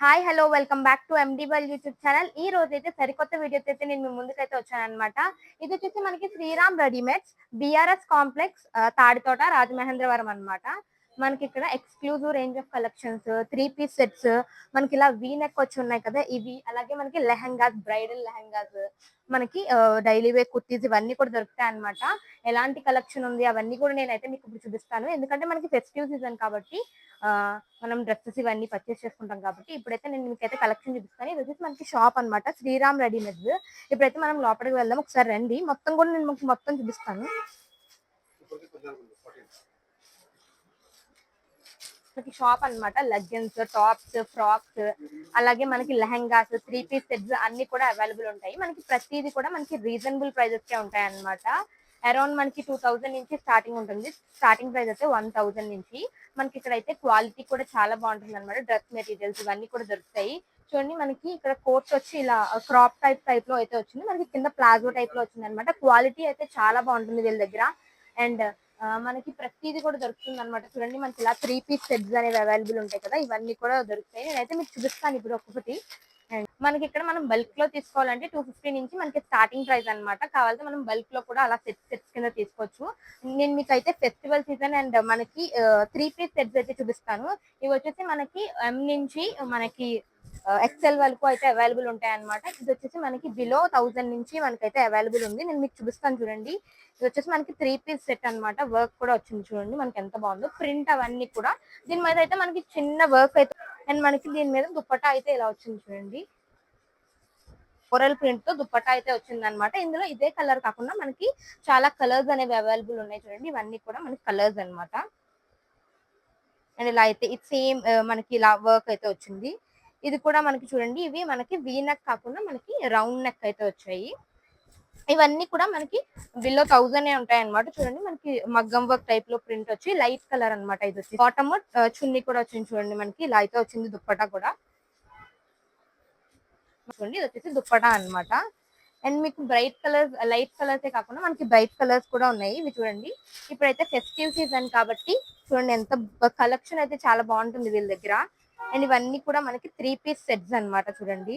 Hi hello welcome back to MD world YouTube channel. ఈ రోజు అయితే సరికొత్త వీడియోతో అయితే నేను మీ ముందుకైతే వచ్చానన్నమాట. ఇది వచ్చేసి మనకి Sriram readymades BRS complex Taditota Rajamahendravaram అన్నమాట. మనకి ఇక్కడ exclusive range of collections 3 piece sets మనకి ఇలా వీ నెక్ వచ్చి ఉన్నాయి కదా ఇవి, అలాగే మనకి లెహంగాస్, బ్రైడల్ లెహంగాస్, మనకి డైలీ వేర్ కుర్తీస్ ఇవన్నీ కూడా దొరుకుతాయి అన్నమాట. ఎలాంటి కలెక్షన్ ఉంది అవన్నీ కూడా నేనైతే మీకు ఇప్పుడు చూపిస్తాను. ఎందుకంటే మనకి ఫెస్టివ్ సీజన్ కాబట్టి మనం డ్రెస్సెస్ ఇవన్నీ పర్చేస్ చేసుకుంటాం కాబట్టి ఇప్పుడైతే నేను మీకైతే కలెక్షన్ చూపిస్తాను. ఇది వచ్చేసి మనకి షాప్ అన్నమాట, శ్రీరామ్ రెడీమేడ్స్. ఇప్పుడైతే మనం లోపలికి వెళ్దాం, ఒకసారి రండి. మొత్తం కూడా నేను మీకు మొత్తం చూపిస్తాను. మనకి షాప్ అన్నమాట, లెగ్గిన్స్, టాప్స్, ఫ్రాక్స్, అలాగే మనకి లెహంగాస్, 3 పీస్ సెట్స్ అన్ని కూడా అవైలబుల్ ఉంటాయి. మనకి ప్రతిదీ కూడా మనకి రీజనబుల్ ప్రైజెస్ కే ఉంటాయి అన్నమాట. అరౌండ్ మనకి 2000 నుంచి స్టార్టింగ్ ఉంటుంది. స్టార్టింగ్ ప్రైస్ అయితే 1000 నుంచి. మనకి ఇక్కడ అయితే క్వాలిటీ కూడా చాలా బాగుంటుంది అనమాట. డ్రెస్ మెటీరియల్స్ ఇవన్నీ కూడా దొరుకుతాయి. చూడండి, మనకి ఇక్కడ కోట్ వచ్చి ఇలా క్రాప్ టైప్ లో అయితే వచ్చింది. మనకి కింద ప్లాజో టైప్ లో వచ్చింది అనమాట. క్వాలిటీ అయితే చాలా బాగుంటుంది వీళ్ళ దగ్గర. అండ్ మనకి ప్రతిదీ కూడా దొరుకుతుంది అనమాట. చూడండి, మనకి ఇలా 3 పీస్ సెట్స్ అనేవి అవైలబుల్ ఉంటాయి కదా, ఇవన్నీ కూడా దొరుకుతాయి. నేనైతే మీకు చూపిస్తాను ఇప్పుడు ఒక్కొక్కటి. అండ్ మనకి ఇక్కడ మనం బల్క్ లో తీసుకోవాలంటే 250 నుంచి మనకి స్టార్టింగ్ ప్రైస్ అన్నమాట. కావాలంటే మనం బల్క్ లో కూడా అలా సెట్స్ కింద తీసుకోవచ్చు. నేను మీకు అయితే ఫెస్టివల్ సీజన్ అండ్ మనకి 3 పీస్ సెట్స్ అయితే చూపిస్తాను. ఇవి వచ్చేసి మనకి ఎం నుంచి మనకి ఎక్సెల్ వరకు అయితే అవైలబుల్ ఉంటాయి అన్నమాట. ఇది వచ్చేసి మనకి బిలో 1000 నుంచి మనకైతే అవైలబుల్ ఉంది. నేను మీకు చూపిస్తాను చూడండి. ఇది వచ్చేసి మనకి 3 పీస్ సెట్ అన్నమాట. వర్క్ కూడా వచ్చింది చూడండి, మనకి ఎంత బాగుందో ప్రింట్ అవన్నీ కూడా. దీని మీద అయితే మనకి చిన్న వర్క్ అయితే, అండ్ మనకి దీని మీద దుప్పటా అయితే ఇలా వచ్చింది చూడండి. ఫ్లోరల్ ప్రింట్ తో దుప్పటా అయితే వచ్చింది అనమాట. ఇందులో ఇదే కలర్ కాకుండా మనకి చాలా కలర్స్ అనేవి అవైలబుల్ ఉన్నాయి చూడండి. ఇవన్నీ కూడా మనకి కలర్స్ అన్నమాట. అండ్ ఇలా అయితే ఇది సేమ్ మనకి ఇలా వర్క్ అయితే వచ్చింది. ఇది కూడా మనకి చూడండి, ఇవి మనకి వీ నెక్ కాకుండా మనకి రౌండ్ నెక్ అయితే వచ్చాయి. ఇవన్నీ కూడా మనకి బిలో 1000 ఉంటాయి అనమాట. చూడండి, మనకి మగ్గం వర్క్ టైప్ లో ప్రింట్ వచ్చి లైట్ కలర్ అన్నమాట. ఇది వచ్చి బాటమ్ చున్నీ కూడా వచ్చింది చూడండి, మనకి ఇలా అయితే వచ్చింది దుప్పటా కూడా. చూడండి, ఇది వచ్చేసి దుప్పటా అన్నమాట. అండ్ మీకు బ్రైట్ కలర్స్, లైట్ కలర్సే కాకుండా మనకి బ్రైట్ కలర్స్ కూడా ఉన్నాయి. ఇవి చూడండి, ఇప్పుడైతే ఫెస్టివ్ సీజన్ కాబట్టి చూడండి ఎంత కలెక్షన్ అయితే చాలా బాగుంటుంది వీళ్ళ దగ్గర. అండ్ ఇవన్నీ కూడా మనకి 3 పీస్ సెట్స్ అన్నమాట. చూడండి,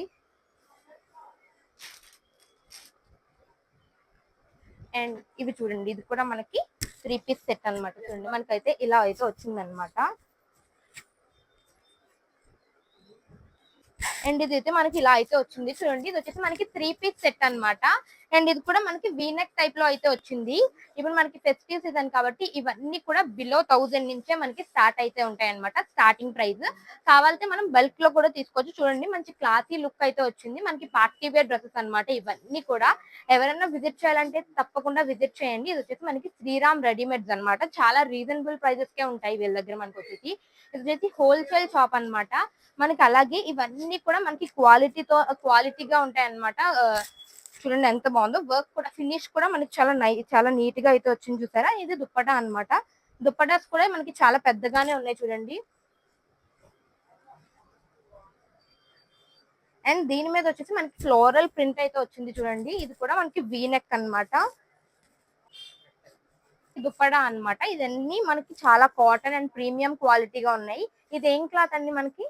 అండ్ ఇవి చూడండి, ఇది కూడా మనకి 3 పీస్ సెట్ అన్నమాట. చూడండి, మనకైతే ఇలా అయితే వచ్చింది అనమాట. అండ్ ఇది అయితే మనకి ఇలా అయితే వచ్చింది చూడండి. ఇది వచ్చేసి మనకి 3 పీస్ సెట్ అన్నమాట. అండ్ ఇది కూడా మనకి వీనెక్ టైప్ లో అయితే వచ్చింది. ఇప్పుడు మనకి ఫెస్టివ్ సీజన్ కాబట్టి ఇవన్నీ కూడా బిలో 1000 నుంచే మనకి స్టార్ట్ అయితే ఉంటాయి అనమాట, స్టార్టింగ్ ప్రైస్. కావాలంటే మనం బల్క్ లో కూడా తీసుకోవచ్చు. చూడండి, మంచి క్లాసీ లుక్ అయితే వచ్చింది. మనకి పార్టీ వేర్ డ్రెస్సెస్ అన్నమాట ఇవన్నీ కూడా. ఎవరైనా విజిట్ చేయాలంటే తప్పకుండా విజిట్ చేయండి. ఇది వచ్చేసి మనకి శ్రీరామ్ రెడీమేడ్స్ అన్నమాట. చాలా రీజనబుల్ ప్రైజెస్ కే ఉంటాయి వీళ్ళ దగ్గర. మనకి వచ్చేసి ఇది వచ్చేసి హోల్సేల్ షాప్ అన్నమాట మనకి. అలాగే ఇవన్నీ కూడా మనకి క్వాలిటీగా ఉంటాయి అన్నమాట. చూడండి ఎంత బాగుందో వర్క్ కూడా, ఫినిష్ కూడా మనకి చాలా నీట్ గా అయితే వచ్చింది చూసారా. ఇది దుప్పటా అన్నమాట. దుప్పటాస్ కూడా మనకి చాలా పెద్దగానే ఉన్నాయి చూడండి. అండ్ దీని మీద వచ్చేసి మనకి ఫ్లోరల్ ప్రింట్ అయితే వచ్చింది చూడండి. ఇది కూడా మనకి వీ నెక్ అన్నమాట. దుప్పటా అన్నమాట. ఇదన్నీ మనకి చాలా కాటన్ అండ్ ప్రీమియం క్వాలిటీగా ఉన్నాయి. ఇది ఏం క్లాత్ అండి మనకి?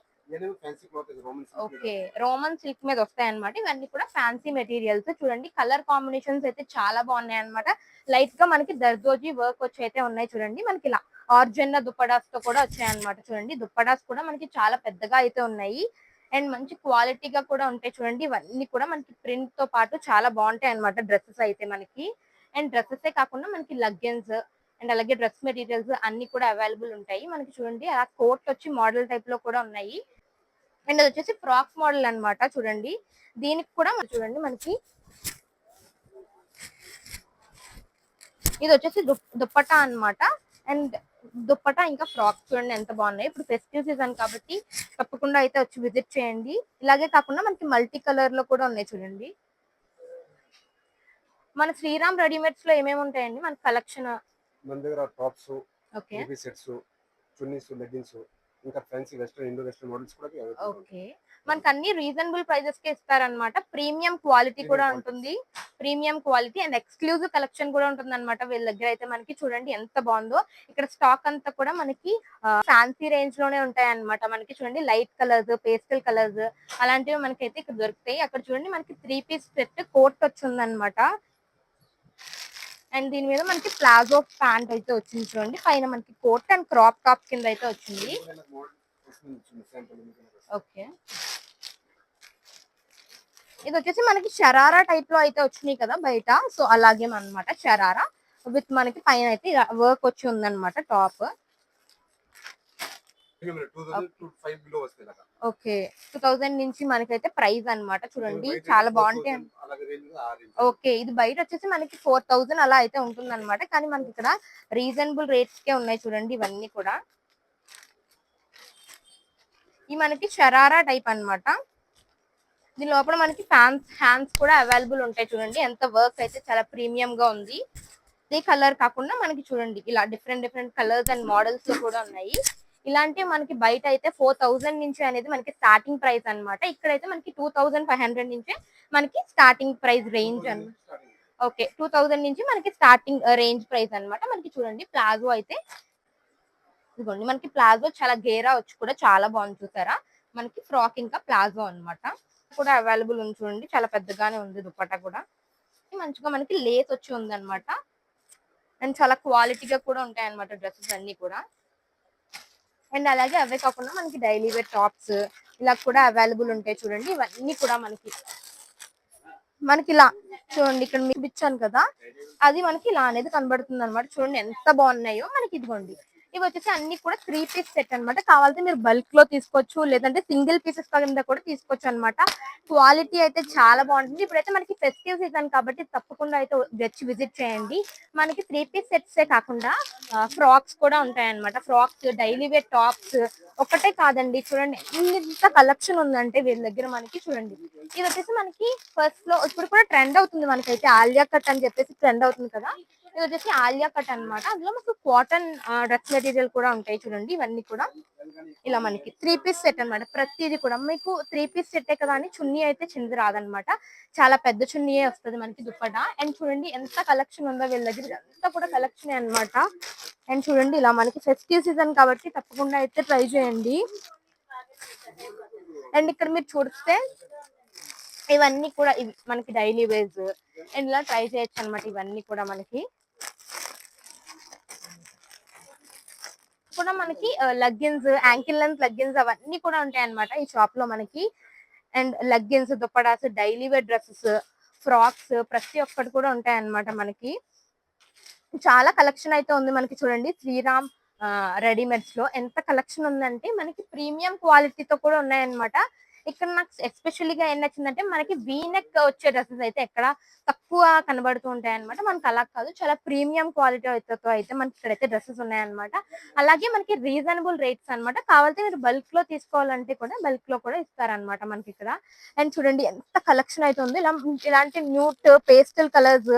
ఓకే, రోమన్ సిల్క్ మీద వస్తాయి అనమాట. ఇవన్నీ కూడా ఫ్యాన్సీ మెటీరియల్స్. చూడండి, కలర్ కాంబినేషన్స్ అయితే చాలా బాగున్నాయి అనమాట. లైట్ గా మనకి దర్దోజీ వర్క్ వచ్చి అయితే ఉన్నాయి చూడండి. మనకి ఇలా ఆర్జన్న దుప్పడాస్ తో కూడా వచ్చాయి అనమాట. చూడండి, దుప్పడాస్ కూడా మనకి చాలా పెద్దగా అయితే ఉన్నాయి. అండ్ మంచి క్వాలిటీగా కూడా ఉంటాయి చూడండి. ఇవన్నీ కూడా మనకి ప్రింట్ తో పాటు చాలా బాగుంటాయి అనమాట డ్రెస్సెస్ అయితే మనకి. అండ్ డ్రెస్సెస్ కాకుండా మనకి లగ్గెన్స్ అండ్ అలాగే డ్రెస్ మెటీరియల్స్ అన్ని కూడా అవైలబుల్ ఉంటాయి మనకి. చూడండి, ఆ కోట్ వచ్చి మోడల్ టైప్ లో కూడా ఉన్నాయి. అండ్ అది వచ్చేసి ఫ్రాక్ మోడల్ అన్నమాట. చూడండి, దీనికి కూడా చూడండి మనకి ఇది వచ్చేసి దుప్పటా అన్నమాట. అండ్ దుప్పటా ఇంకా ఫ్రాక్ చూడండి ఎంత బాగున్నాయి. ఇప్పుడు ఫెస్టివ్ సీజన్ కాబట్టి తప్పకుండా అయితే వచ్చి విజిట్ చేయండి. ఇలాగే కాకుండా మనకి మల్టీ కలర్ లో కూడా ఉన్నాయి చూడండి. మన శ్రీరామ్ రెడీమేడ్స్ లో ఏమేమి ఉంటాయండి మన కలెక్షన్? మన దగ్గర tops, okay, 3 piece sets, chunnis, leggings, ఇంకా fancy western Indo western models కూడా అవైలబుల్ ఉంటాయి. ఓకే. మనకు అన్ని రీజనబుల్ ప్రైజెస్ కి ఇస్తారనమాట. ప్రీమియం క్వాలిటీ ప్రీమియం కూడా క్వాలిటీ. ఉంటుంది. Premium quality and exclusive collection కూడా ఉంటుందన్నమాట. వీళ్ళ దగ్గర అయితే మనకి చూడండి ఎంత బావుందో. ఇక్కడ స్టాక్ అంతా కూడా మనకి ఫ్యాన్సీ రేంజ్ లోనే ఉంటాయన్నమాట. మనకి చూడండి లైట్ కలర్స్, పేస్టల్ కలర్స్ అలాంటివి మనకైతే ఇక్కడ దొరుకుతాయి. అక్కడ చూడండి మనకి 3 పీస్ సెట్ కోట్ వచ్చిందన్నమాట. అండ్ దీని మీద మనకి ప్లాజో ప్యాంట్ అయితే వచ్చింది చూడండి. పైన మనకి కోట్ అండ్ క్రాప్ టాప్ కింద అయితే వచ్చింది. ఓకే. ఇది వచ్చేసి మనకి షరారా టైప్ లో అయితే వచ్చినాయి కదా బయట. సో అలాగే అన్నమాట షరారా విత్ మనకి పైన అయితే వర్క్ వచ్చి ఉందన్నమాట టాప్. ఓకే. 2000 నుంచి మనకైతే ప్రైస్ అన్నమాట. చూడండి చాలా బాగుంటాయి. ఓకే. ఇది బయట వచ్చేసి మనకి 4000 అలా అయితే ఉంటుందన్నమాట. కానీ మనకి ఇక్కడ రీజనబుల్ రేట్స్ కే ఉన్నాయి చూడండి ఇవన్నీ కూడా. ఈ మనకి షరారా టైప్ అన్నమాట. దీని లోపల మనకి హ్యాండ్స్ కూడా అవైలబుల్ ఉంటాయి చూడండి. ఎంత వర్క్ అయితే చాలా ప్రీమియం గా ఉంది. ఈ కలర్ కాకుండా మనకి చూడండి ఇలా డిఫరెంట్ కలర్స్ అండ్ మోడల్స్ లో కూడా ఉన్నాయి. ఇలాంటివి మనకి బయట అయితే 4000 నుంచి అనేది మనకి స్టార్టింగ్ ప్రైస్ అన్నమాట. ఇక్కడైతే మనకి 2500 నుంచే మనకి స్టార్టింగ్ ప్రైస్ రేంజ్ అన్నమాట. ఓకే. 2000 నుంచి మనకి స్టార్టింగ్ రేంజ్ ప్రైస్ అన్నమాట. మనకి చూడండి ప్లాజో అయితే ఇదిగోండి మనకి ప్లాజో చాలా గేరా వచ్చి కూడా చాలా బాగుంది చూసారా. మనకి ఫ్రాక్ ఇంకా ప్లాజో అన్నమాట. కూడా అవైలబుల్ ఉంది చూడండి. చాలా పెద్దగానే ఉంది దుపట్టా కూడా. మంచిగా మనకి లేస్ వచ్చి ఉంది అనమాట. అండ్ చాలా క్వాలిటీగా కూడా ఉంటాయి అనమాట డ్రెస్సెస్ అన్ని కూడా. అండ్ అలాగే అవే కాకుండా మనకి డైలీ వేర్ టాప్స్ ఇలా కూడా అవైలబుల్ ఉంటాయి చూడండి. ఇవన్నీ కూడా మనకి ఇలా చూడండి. ఇక్కడ మీకు ఇచ్చాను కదా అది మనకి ఇలా అనేది కనబడుతుంది అనమాట. చూడండి ఎంత బాగున్నాయో మనకి. ఇదిగోండి ఇవి వచ్చేసి అన్ని కూడా 3 పీస్ సెట్ అనమాట. కావాలంటే మీరు బల్క్ లో తీసుకోవచ్చు, లేదంటే సింగిల్ పీసెస్ కింద కూడా తీసుకోవచ్చు అనమాట. క్వాలిటీ అయితే చాలా బాగుంటుంది. ఇప్పుడైతే మనకి ఫెస్టివ్ సీజన్ కాబట్టి తప్పకుండా అయితే వచ్చి విజిట్ చేయండి. మనకి 3 పీస్ సెట్సే కాకుండా ఫ్రాక్స్ కూడా ఉంటాయి అనమాట. ఫ్రాక్స్, డైలీ వేర్ టాప్స్ ఒకటే కాదండి. చూడండి ఇంత కలెక్షన్ ఉందంటే వీళ్ళ దగ్గర మనకి. చూడండి ఇది వచ్చేసి మనకి ఫస్ట్ లో ఇప్పుడు కూడా ట్రెండ్ అవుతుంది మనకైతే. ఆలియా కట్ అని చెప్పేసి ట్రెండ్ అవుతుంది కదా. ఇది వచ్చేసి ఆలియా కట్ అనమాట. అందులో మనకు కాటన్ డ్రెస్ మెటీరియల్ కూడా ఉంటాయి చూడండి. ఇవన్నీ కూడా ఇలా మనకి 3 పీస్ సెట్ అనమాట. ప్రతిదీ కూడా మీకు 3 పీస్ సెట్ కదా అని చున్నీ అయితే చింది రాదనమాట. చాలా పెద్ద చున్నీయే వస్తుంది మనకి దుప్పట. అండ్ చూడండి ఎంత కలెక్షన్ ఉందో వీళ్ళ దగ్గర. అంతా కూడా కలెక్షన్ అనమాట. అండ్ చూడండి ఇలా మనకి ఫెస్టివ్ సీజన్ కాబట్టి తప్పకుండా అయితే ట్రై చేయండి. అండ్ ఇక్కడ మీరు చూస్తే ఇవన్నీ కూడా ఇవి మనకి డైలీ వేర్స్ అండ్ ఇలా ట్రై చేయొచ్చు అనమాట. ఇవన్నీ కూడా మనకి కూడా మనకి లెగ్గిన్స్, యాంకిల్ లెంత్ లెగ్గిన్స్ అవన్నీ కూడా ఉంటాయి అనమాట ఈ షాప్ లో మనకి. And leggings, dupattas, daily wear dresses, frocks ప్రతి ఒక్కటి కూడా ఉంటాయి అనమాట మనకి. చాలా కలెక్షన్ అయితే ఉంది మనకి. చూడండి శ్రీరామ్ రెడీమేడ్స్ లో ఎంత కలెక్షన్ ఉందంటే మనకి ప్రీమియం క్వాలిటీతో కూడా ఉన్నాయన్నమాట. ఇక్కడ నాకు ఎస్పెషల్లీ గా ఏం నచ్చిందంటే మనకి వీనెక్ వచ్చే డ్రెస్సెస్ అయితే ఎక్కడ తక్కువ కనబడుతూ ఉంటాయి అనమాట. మనకి అలా కాదు, చాలా ప్రీమియం క్వాలిటీ అయితే మనకి ఇక్కడైతే డ్రెస్సెస్ ఉన్నాయన్నమాట. అలాగే మనకి రీజనబుల్ రేట్స్ అన్నమాట. కావాలంటే మీరు బల్క్ లో తీసుకోవాలంటే కూడా బల్క్ లో కూడా ఇస్తారనమాట మనకి ఇక్కడ. అండ్ చూడండి ఎంత కలెక్షన్ అయితే ఉంది. ఇలాంటి న్యూట్ పేస్టల్ కలర్స్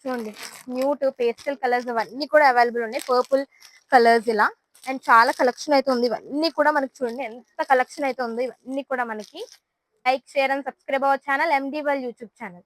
చూడండి, న్యూట్ పేస్టల్ కలర్స్ అవన్నీ కూడా అవైలబుల్ ఉన్నాయి. పర్పుల్ కలర్స్ ఇలా. అండ్ చాలా కలెక్షన్ అయితే ఉంది. ఇవన్నీ కూడా మనకి చూడండి ఎంత కలెక్షన్ అయితే ఉంది. ఇవన్నీ కూడా మనకి. Like, share and subscribe our channel MD world YouTube channel.